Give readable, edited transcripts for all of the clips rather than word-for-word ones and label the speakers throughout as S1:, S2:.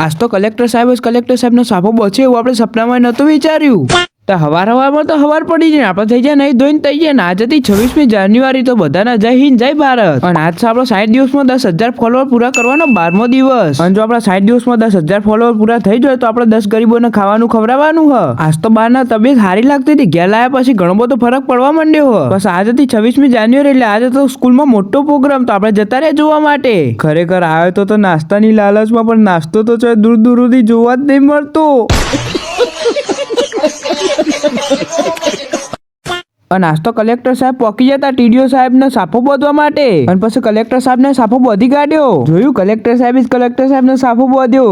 S1: આજ તો કલેક્ટર સાહેબનો સાફો બચે એવું આપણે સપનામાં નતું વિચાર્યું. તો હવારમાં તો હવાર પડી જાય આપણે થઈ જાય નહીં ધોઈને થઈ જાય. આજ હતી 26મી જાન્યુઆરી તો બધાના જય હિન્દ જય ભારત. અને આજ આપણો 60 દિવસમાં 10,000 ફોલોવર પૂરા કરવાનો 12મો દિવસ. અને જો આપણા 60 દિવસમાં 10,000 ફોલોવર પૂરા થઈ જાય તો આપણે 10 ગરીબોને ખાવાનું ખવડાવવાનું હ. આજ તો બારના તબિયત સારી લાગતી હતી, ઘેર લાયા પછી ઘણો બધો ફરક પડવા માંડ્યો હ. બસ આજ હતી 26મી જાન્યુઆરી એટલે આજે તો સ્કૂલમાં મોટો પ્રોગ્રામ, તો આપણે જતા રહ્યા જોવા માટે. ખરેખર આવ્યો તો નાસ્તાની લાલચમાં, પણ નાસ્તો તો દૂર દૂર સુધી જોવા જ નહીં મળતો. અને આજ તો કલેક્ટર સાહેબ પોકી જતા ટીડીઓ સાહેબ ને સાફો બોધવા માટે. અને પછી કલેક્ટર સાહેબ ને સાફો બોધી કાઢ્યો. જોયું, કલેક્ટર સાહેબ ને સાફો બોધ્યો.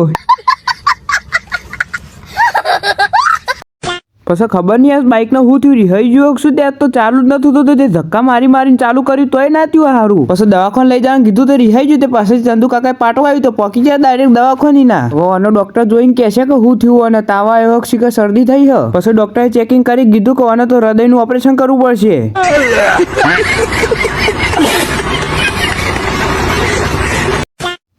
S1: પછી ખબર નહીં બાઇક ને શું થયું, રિહાઈ ગયો શું? ત્યાં તો ચાલુ જ નતું થતું, તે ધક્કા મારીને ચાલુ કર્યું તોય ના થયું સારું. પછી દવાખાને લઈ જવાનું કીધું તો રિહાઈ ગયું. તે પાસે ચંદુ કાકાએ પાટો આવ્યું તો પોકી ગયા ડાયરેક્ટ દવાખાની ના. આનો ડોક્ટર જોઈને કહે છે કે શું થયું, અને તાવ આવ્યો શીખર શરદી થઈ હ. પછી ડોક્ટરે ચેકિંગ કરી કીધું કે આને તો હૃદયનું ઓપરેશન કરવું પડશે.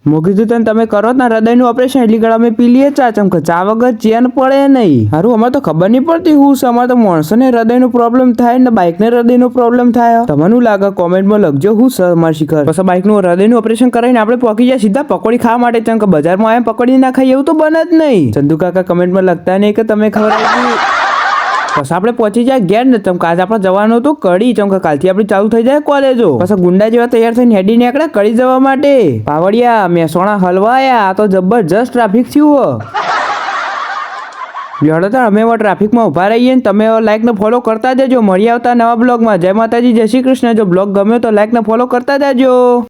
S1: મેં કીધું તને તમે કરો ને હૃદયનું ઓપરેશન એટલી ઘડા અમે પી લઈએ ચા, ચમકે ચા વગર ચેન પડે નહીં. હારું, અમારે તો ખબર નહીં પડતી હું છે. અમારે તો માણસોને હૃદયનો પ્રોબ્લેમ થાય ને બાઇકને હૃદયનો પ્રોબ્લેમ થાય. તમને લાગે કોમેન્ટમાં લખજો હું છે અમારે શિખર. પછી બાઇકનું હૃદયનું ઓપરેશન કરાવીને આપણે પહોંચી જાય સીધા પકોડી ખાવા માટે, ચમકે બજારમાં આયા પકોડી ના ખાઈ એવું તો બને જ નહીં. ચંદુ કાકા કમેન્ટમાં લખતા નહીં કે તમે ખબર. પછી આપણે પહોંચી જાય ઘેર ને, ચમકે આજે આપણે જવાનું હતું કડી, ચમકે કાલથી આપણી ચાલુ થઈ જાય કોલેજો. પછી ગુંડા જેવા તૈયાર થઈને હેડી નીકળે કડી જવા માટે. પાવડિયા મહેસાણા હલવાયા, આ તો જબરજસ્ત ટ્રાફિક થયું. જોડે તો અમે ટ્રાફિકમાં ઉભા રહીએ ને તમે લાઈક ને ફોલો કરતા જજો. મળી આવતા નવા બ્લોગમાં. જય માતાજી, જય શ્રી કૃષ્ણ. જો બ્લોગ ગમ્યો તો લાઈક ને ફોલો કરતા જજો.